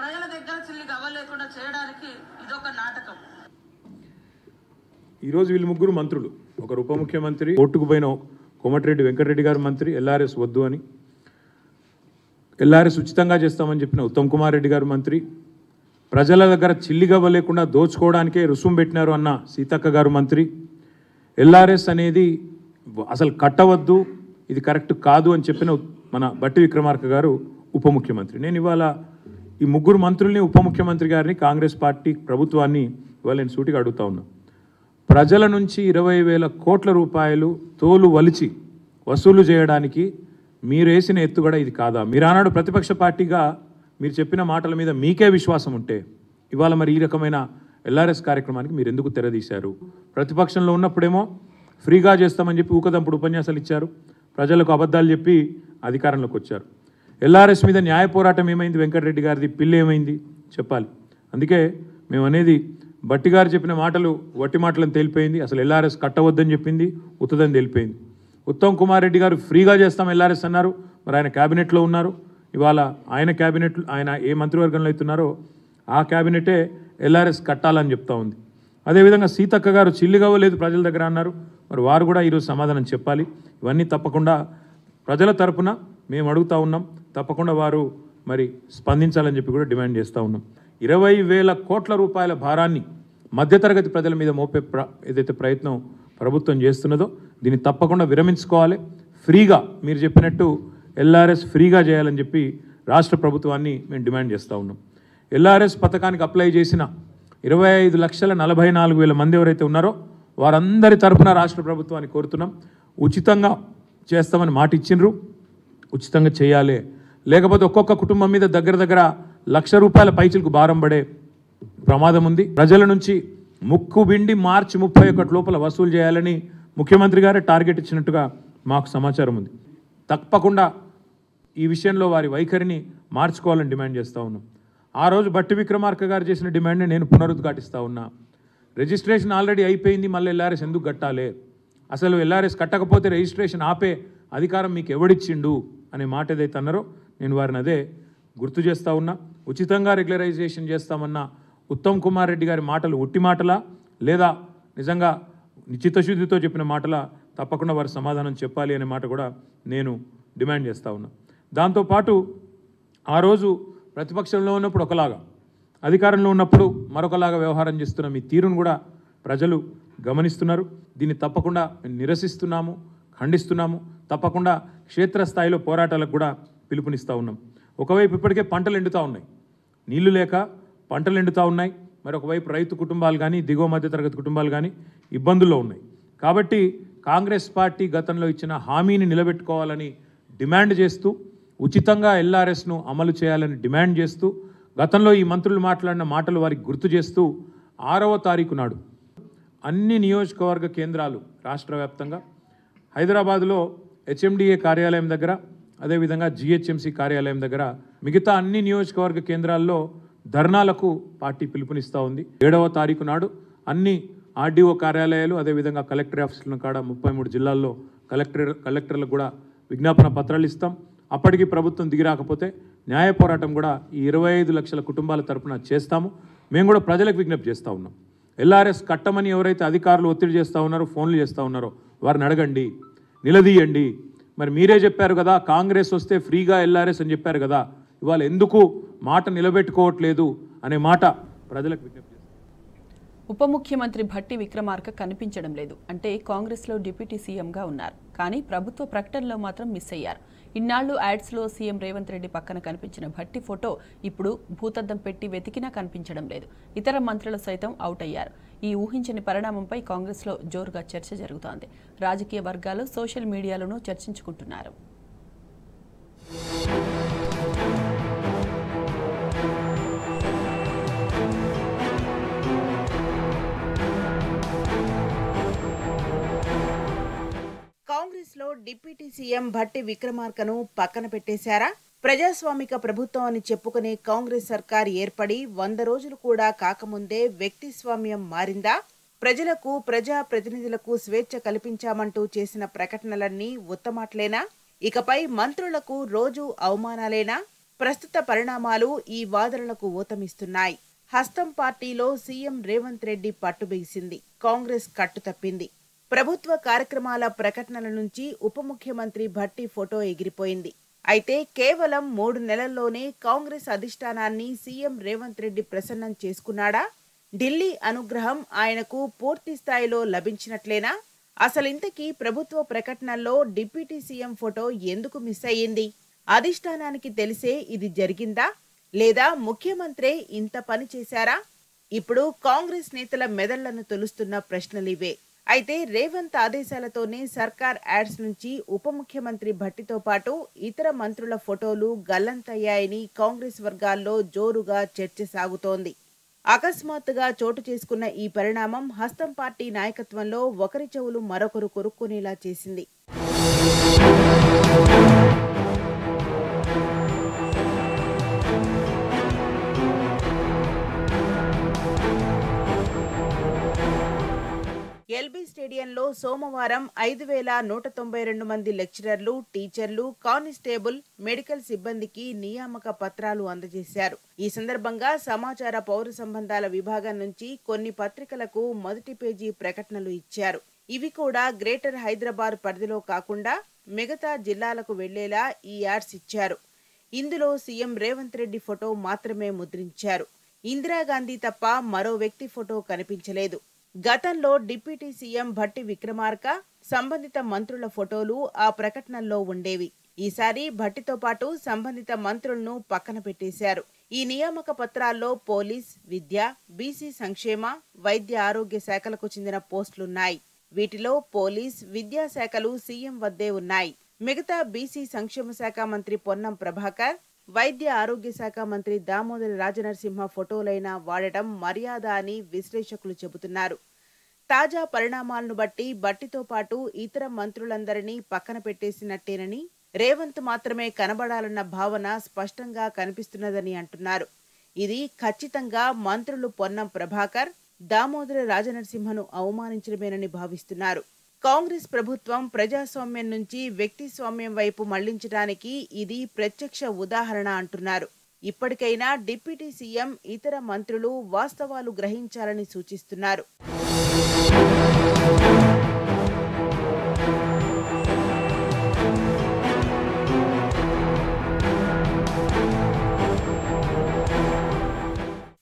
ప్రజల దగ్గర చిల్లిగా అవ్వలేకుండా చేయడానికి ఇదొక నాటకం. ఈరోజు వీళ్ళు ముగ్గురు మంత్రులు. ఒకరు ఉప ముఖ్యమంత్రి, కోర్టుకు పోయిన కోమటిరెడ్డి వెంకటరెడ్డి గారు మంత్రి, ఎల్ఆర్ఎస్ వద్దు అని, ఎల్ఆర్ఎస్ ఉచితంగా చేస్తామని చెప్పిన ఉత్తమ్ కుమార్ రెడ్డి గారు మంత్రి, ప్రజల దగ్గర చిల్లిగవ్వ లేకుండా దోచుకోవడానికే రుసుము పెట్టినారు అన్న సీతక్క గారు మంత్రి, ఎల్ఆర్ఎస్ అనేది అసలు కట్టవద్దు, ఇది కరెక్ట్ కాదు అని చెప్పిన మన బట్టి విక్రమార్క గారు ఉప ముఖ్యమంత్రి. నేను ఇవాళ ఈ ముగ్గురు మంత్రుల్ని, ఉప ముఖ్యమంత్రి గారిని, కాంగ్రెస్ పార్టీ ప్రభుత్వాన్ని ఇవాళ నేను సూటిగా అడుగుతా ఉన్నా. ప్రజల నుంచి 20,000 కోట్ల రూపాయలు తోలు వలిచి వసూలు చేయడానికి మీరు వేసిన ఎత్తుగడ ఇది కాదా? మీరు ఆనాడు ప్రతిపక్ష పార్టీగా మీరు చెప్పిన మాటల మీద మీకే విశ్వాసం ఉంటే ఇవాళ మరి ఈ రకమైన ఎల్ఆర్ఎస్ కార్యక్రమానికి మీరు ఎందుకు తెరదీశారు? ప్రతిపక్షంలో ఉన్నప్పుడేమో ఫ్రీగా చేస్తామని చెప్పి ఊకదంపుడు ఉపన్యాసాలు ఇచ్చారు, ప్రజలకు అబద్ధాలు చెప్పి అధికారంలోకి వచ్చారు. ఎల్ఆర్ఎస్ మీద న్యాయ పోరాటం ఏమైంది? వెంకటరెడ్డి గారిది పిల్లి ఏమైంది చెప్పాలి. అందుకే మేము అనేది బట్టి గారు చెప్పిన మాటలు వట్టి మాటలను తేలిపోయింది. అసలు ఎల్ఆర్ఎస్ కట్టవద్దని చెప్పింది ఉత్తదని తేలిపోయింది. ఉత్తమ్ కుమార్ రెడ్డి గారు ఫ్రీగా చేస్తాం ఎల్ఆర్ఎస్ అన్నారు, మరి ఆయన క్యాబినెట్లో ఉన్నారు. ఇవాళ ఆయన క్యాబినెట్, ఆయన ఏ మంత్రివర్గంలో అవుతున్నారో ఆ క్యాబినెటే ఎల్ఆర్ఎస్ కట్టాలని చెప్తా ఉంది. అదేవిధంగా సీతక్క గారు చిల్లిగవ్వలేదు ప్రజల దగ్గర అన్నారు, మరి వారు కూడా ఈరోజు సమాధానం చెప్పాలి. ఇవన్నీ తప్పకుండా ప్రజల తరపున మేము అడుగుతూ ఉన్నాం, తప్పకుండా వారు మరి స్పందించాలని చెప్పి కూడా డిమాండ్ చేస్తూ ఉన్నాం. 20,000 కోట్ల రూపాయల భారాన్ని మధ్యతరగతి ప్రజల మీద మోపే ఏదైతే ప్రయత్నం ప్రభుత్వం చేస్తున్నదో దీన్ని తప్పకుండా విరమించుకోవాలి. ఫ్రీగా మీరు చెప్పినట్టు ఎల్ఆర్ఎస్ ఫ్రీగా చేయాలని చెప్పి రాష్ట్ర ప్రభుత్వాన్ని మేము డిమాండ్ చేస్తూ ఉన్నాం. ఎల్ఆర్ఎస్ పథకానికి అప్లై చేసిన 25,44,000 మంది ఎవరైతే ఉన్నారో వారందరి తరఫున రాష్ట్ర ప్రభుత్వాన్ని కోరుతున్నాం, ఉచితంగా చేస్తామని మాట ఇచ్చిండ్రు, ఉచితంగా చేయాలి. లేకపోతే ఒక్కొక్క కుటుంబం మీద దగ్గర ₹1,00,000 పైచిలకు భారం పడే ప్రమాదం ఉంది. ప్రజల నుంచి ముక్కు బిండి మార్చి 31 లోపల వసూలు చేయాలని ముఖ్యమంత్రి గారే టార్గెట్ ఇచ్చినట్టుగా మాకు సమాచారం ఉంది. తప్పకుండా ఈ విషయంలో వారి వైఖరిని మార్చుకోవాలని డిమాండ్ చేస్తూ ఉన్నాం. ఆ రోజు బట్టి విక్రమార్క గారు చేసిన డిమాండ్ని నేను పునరుద్ఘాటిస్తూ ఉన్నా. రిజిస్ట్రేషన్ ఆల్రెడీ అయిపోయింది, మళ్ళీ ఎల్ఆర్ఎస్ ఎందుకు కట్టాలి? అసలు ఎల్ఆర్ఎస్ కట్టకపోతే రిజిస్ట్రేషన్ ఆపే అధికారం మీకు ఎవడిచ్చిండు అనే మాట ఏదైతే అన్నారో నేను వారిని అదే గుర్తు చేస్తూ ఉన్నా. ఉచితంగా రెగ్యులరైజేషన్ చేస్తామన్న ఉత్తమ్ కుమార్ రెడ్డి గారి మాటలు ఒట్టి మాటలా లేదా నిజంగా చిత్తశుద్ధితో చెప్పిన మాటలా? తప్పకుండా వారు సమాధానం చెప్పాలి అనే మాట కూడా నేను డిమాండ్ చేస్తూ ఉన్నా. దాంతోపాటు ఆ రోజు ప్రతిపక్షంలో ఉన్నప్పుడు ఒకలాగా, అధికారంలో ఉన్నప్పుడు మరొకలాగా వ్యవహారం చేస్తున్న మీ తీరును కూడా ప్రజలు గమనిస్తున్నారు. దీన్ని తప్పకుండా నిరసిస్తున్నాము, ఖండిస్తున్నాము. తప్పకుండా క్షేత్రస్థాయిలో పోరాటాలకు కూడా పిలుపునిస్తూ ఉన్నాం. ఒకవైపు ఇప్పటికే పంటలు ఎండుతూ ఉన్నాయి, నీళ్లు లేక పంటలు ఎండుతూ ఉన్నాయి. మరొకవైపు రైతు కుటుంబాలు కానీ దిగువ మధ్యతరగతి కుటుంబాలు కానీ ఇబ్బందుల్లో ఉన్నాయి. కాబట్టి కాంగ్రెస్ పార్టీ గతంలో ఇచ్చిన హామీని నిలబెట్టుకోవాలని డిమాండ్ చేస్తూ, ఉచితంగా ఎల్ఆర్ఎస్ను అమలు చేయాలని డిమాండ్ చేస్తూ, గతంలో ఈ మంత్రులు మాట్లాడిన మాటలు వారికి గుర్తు చేస్తూ 6వ తారీఖు నాడు అన్ని నియోజకవర్గ కేంద్రాలు రాష్ట్ర వ్యాప్తంగా, హైదరాబాదులో హెచ్ఎండిఏ కార్యాలయం దగ్గర, అదేవిధంగా జిహెచ్ఎంసీ కార్యాలయం దగ్గర, మిగతా అన్ని నియోజకవర్గ కేంద్రాల్లో ధర్నాలకు పార్టీ పిలుపునిస్తూ ఉంది. 7వ తారీఖు నాడు అన్ని ఆర్డీఓ కార్యాలయాలు, అదేవిధంగా కలెక్టర్ ఆఫీసులను కాడ 33 జిల్లాల్లో కలెక్టర్లకు కూడా విజ్ఞాపన పత్రాలు ఇస్తాం. అప్పటికి ప్రభుత్వం దిగిరాకపోతే న్యాయ పోరాటం కూడా ఈ 25 లక్షల కుటుంబాల తరపున చేస్తాము. మేము కూడా ప్రజలకు విజ్ఞప్తి చేస్తూ ఉన్నాం. ఎల్ఆర్ఎస్ కట్టమని ఎవరైతే అధికారులు ఒత్తిడి చేస్తూ ఉన్నారో, ఫోన్లు చేస్తూ ఉన్నారో వారిని అడగండి, నిలదీయండి. మరి మీరే చెప్పారు కదా కాంగ్రెస్ వస్తే ఫ్రీగా ఎల్ఆర్ఎస్ అని చెప్పారు కదా, ఇవాళ ఎందుకు మాట నిలబెట్టుకోవట్లేదు అనే మాట ప్రజలకు విజ్ఞప్తి. ఉప ముఖ్యమంత్రి భట్టి విక్రమార్క కనిపించడం లేదు. అంటే కాంగ్రెస్లో డిప్యూటీ సీఎంగా ఉన్నారు, కానీ ప్రభుత్వ ప్రకటనలో మాత్రం మిస్ అయ్యారు. ఇన్నాళ్లు యాడ్స్లో సీఎం రేవంత్ రెడ్డి పక్కన కనిపించిన భట్టి ఫోటో ఇప్పుడు భూతద్దం పెట్టి వెతికినా కనిపించడం లేదు. ఇతర మంత్రులు సైతం అవుట్ అయ్యారు. ఈ ఊహించని పరిణామంపై కాంగ్రెస్లో జోరుగా చర్చ జరుగుతోంది. రాజకీయ వర్గాలు సోషల్ మీడియాలోనూ చర్చించుకుంటున్నారు. కాంగ్రెస్లో డిప్యూటీ సీఎం భట్టి విక్రమార్కను పక్కన పెట్టేశారా? ప్రజాస్వామిక ప్రభుత్వం అని చెప్పుకునే కాంగ్రెస్ సర్కార్ ఏర్పడి 100 రోజులు కూడా కాకముందే వ్యక్తిస్వామ్యం మారిందా? ప్రజలకు, ప్రజా ప్రతినిధులకు స్వేచ్ఛ కల్పించామంటూ చేసిన ప్రకటనలన్నీ ఉత్తమాట్లేనా? ఇకపై మంత్రులకు రోజు అవమానాలేనా? ప్రస్తుత పరిణామాలు ఈ వాదనలకు ఊతమిస్తున్నాయి. హస్తం పార్టీలో సీఎం రేవంత్ రెడ్డి పట్టుబిగిసింది. కాంగ్రెస్ కట్టు తప్పింది. ప్రభుత్వ కార్యక్రమాల ప్రకటనల నుంచి ఉప ముఖ్యమంత్రి భట్టి ఫోటో ఎగిరిపోయింది. అయితే కేవలం 3 నెలల్లోనే కాంగ్రెస్ అధిష్టానాన్ని సీఎం రేవంత్ రెడ్డి ప్రసన్నం చేసుకున్నాడా? ఢిల్లీ అనుగ్రహం ఆయనకు పూర్తి స్థాయిలో లభించినట్లేనా? అసలింతకీ ప్రభుత్వ ప్రకటనల్లో డిప్యూటీ సీఎం ఫోటో ఎందుకు మిస్ అయ్యింది? అధిష్టానానికి తెలిసే ఇది జరిగిందా, లేదా ముఖ్యమంత్రే ఇంత పని చేశారా? ఇప్పుడు కాంగ్రెస్ నేతల మెదళ్లను తొలుస్తున్న ప్రశ్నలివే. అయితే రేవంత్ ఆదేశాలతోనే సర్కార్ యాడ్స్ నుంచి ఉప ముఖ్యమంత్రి భట్టితో పాటు ఇతర మంత్రుల ఫోటోలు గల్లంతయ్యాయని కాంగ్రెస్ వర్గాల్లో జోరుగా చర్చ సాగుతోంది. అకస్మాత్తుగా చోటు చేసుకున్న ఈ పరిణామం హస్తం పార్టీ నాయకత్వంలో ఒకరి చెవులు మరొకరు కొరుక్కునేలా చేసింది. ఎల్బీ స్టేడియంలో సోమవారం 5,192 మంది లెక్చరర్లు, టీచర్లు, కానిస్టేబుల్, మెడికల్ సిబ్బందికి నియామక పత్రాలు అందజేశారు. ఈ సందర్భంగా సమాచార పౌర సంబంధాల విభాగం నుంచి కొన్ని పత్రికలకు మొదటి పేజీ ప్రకటనలు ఇచ్చారు. ఇవి కూడా గ్రేటర్ హైదరాబాద్ పరిధిలో కాకుండా మిగతా జిల్లాలకు వెళ్లేలా ఈ యాడ్స్ ఇచ్చారు. ఇందులో సీఎం రేవంత్ రెడ్డి ఫోటో మాత్రమే ముద్రించారు. ఇందిరాగాంధీ తప్ప మరో వ్యక్తి ఫోటో కనిపించలేదు. గతంలో డిప్యూటీ సీఎం భట్టి విక్రమార్క, సంబంధిత మంత్రుల ఫోటోలు ఆ ప్రకటనల్లో ఉండేవి. ఈసారి భట్టితో పాటు సంబంధిత మంత్రులను పక్కన పెట్టేశారు. ఈ నియామక పత్రాల్లో పోలీస్, విద్య, బీసీ సంక్షేమ, వైద్య ఆరోగ్య శాఖలకు చెందిన పోస్టులున్నాయి. వీటిలో పోలీస్, విద్యా శాఖలు సీఎం వద్దే ఉన్నాయి. మిగతా బీసీ సంక్షేమ శాఖ మంత్రి పొన్నం ప్రభాకర్, వైద్య ఆరోగ్య శాఖ మంత్రి దామోదర రాజనరసింహ ఫోటోలైనా వాడటం మర్యాద అని విశ్లేషకులు చెబుతున్నారు. తాజా పరిణామాలను బట్టి భట్టితో పాటు ఇతర మంత్రులందరినీ పక్కన పెట్టేసినట్టేనని, రేవంత్ మాత్రమే కనబడాలన్న భావన స్పష్టంగా కనిపిస్తున్నదని అంటున్నారు. ఇది ఖచ్చితంగా మంత్రులు పొన్నం ప్రభాకర్, దామోదర రాజనరసింహను అవమానించడమేనని భావిస్తున్నారు. కాంగ్రెస్ ప్రభుత్వం ప్రజాస్వామ్యం నుంచి వ్యక్తిస్వామ్యం వైపు మళ్లించడానికి ఇది ప్రత్యక్ష ఉదాహరణ అంటున్నారు. ఇప్పటికైనా డిప్యూటీ సీఎం, ఇతర మంత్రులు వాస్తవాలు గ్రహించాలని సూచిస్తున్నారు.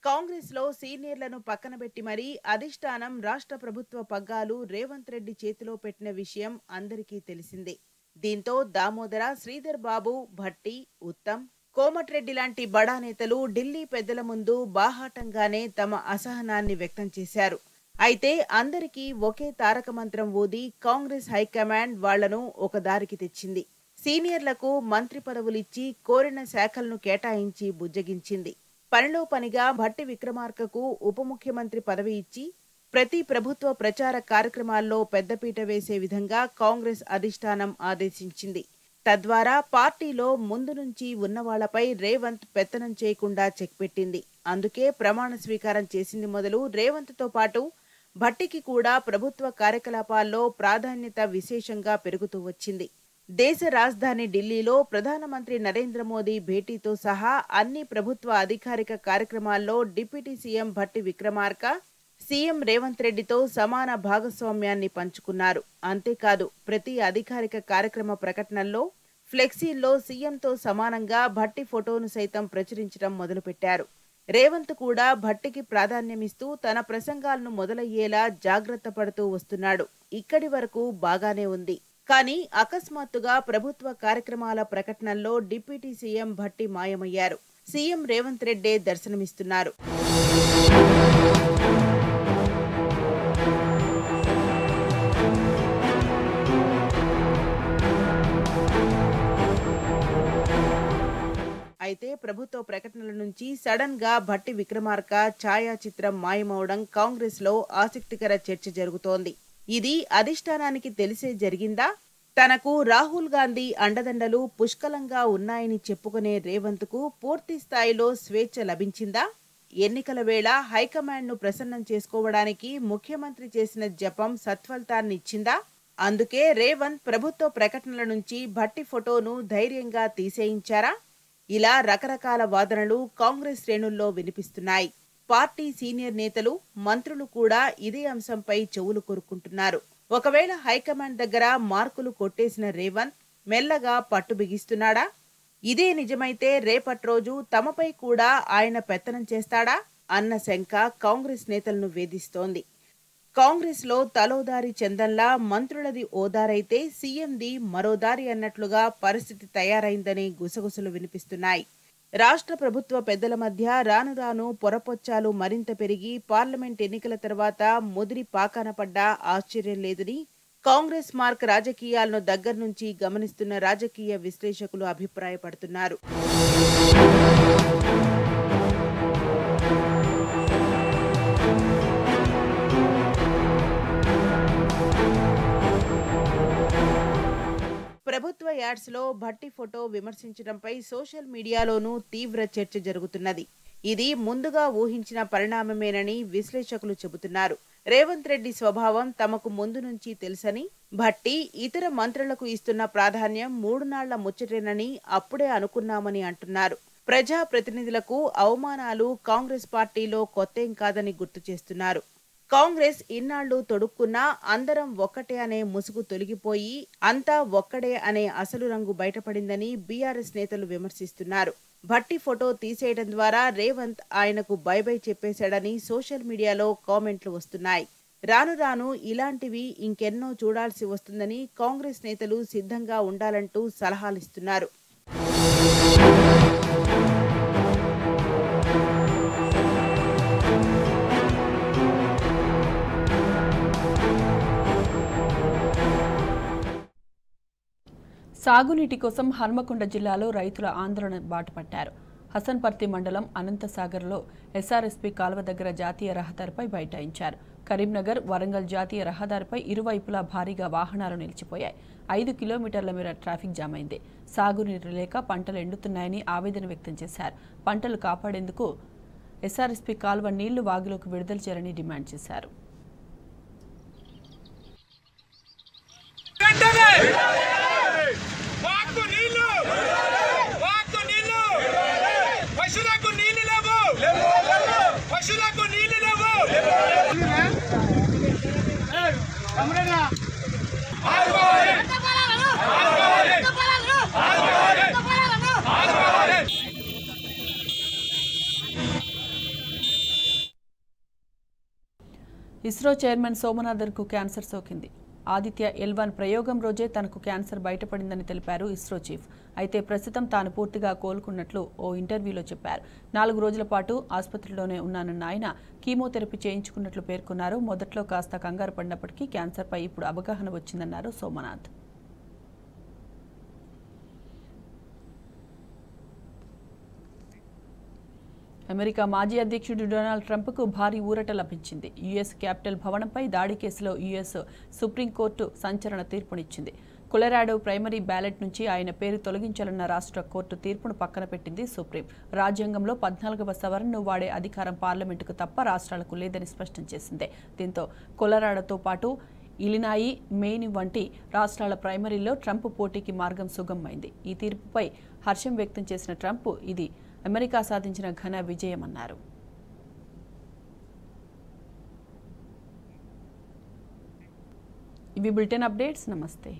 కాంగ్రెస్లో సీనియర్లను పక్కనబెట్టి మరీ అధిష్టానం రాష్ట్ర ప్రభుత్వ పగ్గాలు రేవంత్ రెడ్డి చేతిలో పెట్టిన విషయం అందరికీ తెలిసిందే. దీంతో దామోదర, శ్రీధర్ బాబు, భట్టి, ఉత్తమ్, కోమటిరెడ్డి లాంటి బడా నేతలు ఢిల్లీ పెద్దల ముందు బాహాటంగానే తమ అసహనాన్ని వ్యక్తం చేశారు. అయితే అందరికీ ఒకే తారక మంత్రం ఊది కాంగ్రెస్ హైకమాండ్ వాళ్లను ఒక దారికి తెచ్చింది. సీనియర్లకు మంత్రి పదవులిచ్చి కోరిన శాఖలను కేటాయించి బుజ్జగించింది. పనిలో పనిగా భట్టి విక్రమార్కకు ఉప ముఖ్యమంత్రి పదవి ఇచ్చి ప్రతి ప్రభుత్వ ప్రచార కార్యక్రమాల్లో పెద్దపీట వేసే విధంగా కాంగ్రెస్ అధిష్టానం ఆదేశించింది. తద్వారా పార్టీలో ముందు నుంచి ఉన్నవాళ్లపై రేవంత్ పెత్తనం చేయకుండా చెక్ పెట్టింది. అందుకే ప్రమాణ స్వీకారం చేసింది మొదలు రేవంత్తో పాటు భట్టికి కూడా ప్రభుత్వ కార్యకలాపాల్లో ప్రాధాన్యత విశేషంగా పెరుగుతూ వచ్చింది. దేశ రాజధాని ఢిల్లీలో ప్రధానమంత్రి నరేంద్ర మోదీ భేటీతో సహా అన్ని ప్రభుత్వ అధికారిక కార్యక్రమాల్లో deputy CM Bhatti Vikramarka CM Revanth రెడ్డితో సమాన భాగస్వామ్యాన్ని పంచుకున్నారు. అంతేకాదు ప్రతి అధికారిక కార్యక్రమ ప్రకటనల్లో ఫ్లెక్సీల్లో సీఎంతో సమానంగా భట్టి ఫోటోను సైతం ప్రచురించడం మొదలుపెట్టారు. రేవంత్ కూడా భట్టికి ప్రాధాన్యమిస్తూ తన ప్రసంగాలను మొదలయ్యేలా జాగ్రత్త పడుతూ వస్తున్నాడు. ఇక్కడి వరకు బాగానే ఉంది. కానీ అకస్మాత్తుగా ప్రభుత్వ కార్యక్రమాల ప్రకటనల్లో డిప్యూటీ సీఎం భట్టి మాయమయ్యారు. సీఎం రేవంత్ రెడ్డే దర్శనమిస్తున్నారు. అయితే ప్రభుత్వ ప్రకటనల నుంచి సడన్ గా భట్టి విక్రమార్క ఛాయాచిత్రం మాయమవడం కాంగ్రెస్ లో ఆసక్తికర చర్చ జరుగుతోంది. ఇది అధిష్టానానికి తెలిసే జరిగిందా? తనకు రాహుల్ గాంధీ అండదండలు పుష్కలంగా ఉన్నాయని చెప్పుకునే రేవంత్ కు పూర్తి స్థాయిలో స్వేచ్ఛ లభించిందా? ఎన్నికల వేళ హైకమాండ్ ను ప్రసన్నం చేసుకోవడానికి ముఖ్యమంత్రి చేసిన జపం సత్ఫలితాన్నిచ్చిందా? అందుకే రేవంత్ ప్రభుత్వ ప్రకటనల నుంచి భట్టి ఫోటోను ధైర్యంగా తీసేయించారా? ఇలా రకరకాల వాదనలు కాంగ్రెస్ శ్రేణుల్లో వినిపిస్తున్నాయి. పార్టీ సీనియర్ నేతలు, మంత్రులు కూడా ఇదే అంశంపై చెవులు కొరుక్కుంటున్నారు. ఒకవేళ హైకమాండ్ దగ్గర మార్కులు కొట్టేసిన రేవంత్ మెల్లగా పట్టు బిగిస్తున్నాడా? ఇదే నిజమైతే రేపటి రోజు తమపై కూడా ఆయన పెత్తనం చేస్తాడా అన్న శంక కాంగ్రెస్ నేతలను వేధిస్తోంది. కాంగ్రెస్ లో తలోదారి చందంలా మంత్రులది ఓదారైతే సీఎంది మరోదారి అన్నట్లుగా పరిస్థితి తయారైందని గుసగుసలు వినిపిస్తున్నాయి. రాష్ట్ర ప్రభుత్వ పెద్దల మధ్య రాను రాను పొరపొచ్చాలు మరింత పెరిగి పార్లమెంట్ ఎన్నికల తర్వాత ముదిరి పాకాన పడ్డా ఆశ్చర్యం లేదని కాంగ్రెస్ మార్క్ రాజకీయాలను దగ్గర నుంచి గమనిస్తున్న రాజకీయ విశ్లేషకులు అభిప్రాయపడుతున్నారు. ప్రభుత్వ యాడ్స్ లో భట్టి ఫోటో విమర్శించడంపై సోషల్ మీడియాలోనూ తీవ్ర చర్చ జరుగుతున్నది. ఇది ముందుగా ఊహించిన పరిణామమేనని విశ్లేషకులు చెబుతున్నారు. రేవంత్ రెడ్డి స్వభావం తమకు ముందు నుంచి తెలుసని, భట్టి ఇతర మంత్రులకు ఇస్తున్న ప్రాధాన్యం 3 నాళ్ల ముచ్చటేనని అప్పుడే అనుకున్నామని అంటున్నారు. ప్రజా ప్రతినిధులకు అవమానాలు కాంగ్రెస్ పార్టీలో కొత్తేం కాదని గుర్తు చేస్తున్నారు. కాంగ్రెస్ ఇన్నాళ్లు తొడుక్కున్నా అందరం ఒక్కటే అనే ముసుగు తొలగిపోయి అంతా ఒక్కడే అనే అసలు రంగు బయటపడిందని బీఆర్ఎస్ నేతలు విమర్శిస్తున్నారు. భట్టి ఫోటో తీసేయడం ద్వారా రేవంత్ ఆయనకు బై బై చెప్పేశాడని సోషల్ మీడియాలో కామెంట్లు వస్తున్నాయి. రాను రాను ఇలాంటివి ఇంకెన్నో చూడాల్సి వస్తుందని కాంగ్రెస్ నేతలు సిద్ధంగా ఉండాలంటూ సలహాలిస్తున్నారు. సాగునీటి కోసం హన్మకొండ జిల్లాలో రైతుల ఆందోళన బాటపట్టారు. హసన్పర్తి మండలం అనంతసాగర్లో ఎస్ఆర్ఎస్పీ కాలువ దగ్గర జాతీయ రహదారిపై బైఠాయించారు. కరీంనగర్, వరంగల్ జాతీయ రహదారిపై ఇరువైపులా భారీగా వాహనాలు నిలిచిపోయాయి. 5 కిలోమీటర్ల మేర ట్రాఫిక్ జామ్ అయింది. సాగునీరు లేక పంటలు ఎండుతున్నాయని ఆవేదన వ్యక్తం చేశారు. పంటలు కాపాడేందుకు ఎస్ఆర్ఎస్పీ కాలువ నీళ్లు వాగులోకి విడుదల చేయాలని డిమాండ్ చేశారు. ఇస్రో చైర్మన్ సోమనాథన్కు క్యాన్సర్ సోకింది. ఆదిత్య L1 ప్రయోగం రోజే తనకు క్యాన్సర్ బయటపడిందని తెలిపారు ఇస్రో చీఫ్. అయితే ప్రస్తుతం తాను పూర్తిగా కోలుకున్నట్లు ఓ ఇంటర్వ్యూలో చెప్పారు. 4 రోజుల పాటు ఆసుపత్రిలోనే ఉన్నానన్న ఆయన కీమోథెరపీ చేయించుకున్నట్లు పేర్కొన్నారు. మొదట్లో కాస్త కంగారు పడినప్పటికీ క్యాన్సర్పై ఇప్పుడు అవగాహన వచ్చిందన్నారు సోమనాథ్. అమెరికా మాజీ అధ్యక్షుడు డొనాల్డ్ ట్రంప్కు భారీ ఊరట లభించింది. యుఎస్ క్యాపిటల్ భవనంపై దాడి కేసులో యుఎస్ సుప్రీంకోర్టు సంచలన తీర్పునిచ్చింది. కొలరాడో ప్రైమరీ బ్యాలెట్ నుంచి ఆయన పేరు తొలగించాలన్న రాష్ట్ర కోర్టు తీర్పును పక్కన పెట్టింది సుప్రీం. రాజ్యాంగంలో 14వ సవరణను వాడే అధికారం పార్లమెంటుకు తప్ప రాష్ట్రాలకు లేదని స్పష్టం చేసింది. దీంతో కొలరాడోతో పాటు ఇలినాయి, మెయిన్ వంటి రాష్ట్రాల ప్రైమరీల్లో ట్రంప్ పోటీకి మార్గం సుగమమైంది. ఈ తీర్పుపై హర్షం వ్యక్తం చేసిన ట్రంప్ ఇది అమెరికా సాధించిన ఘన విజయమన్నారు. ఇవి బులెటిన్ అప్డేట్స్. నమస్తే.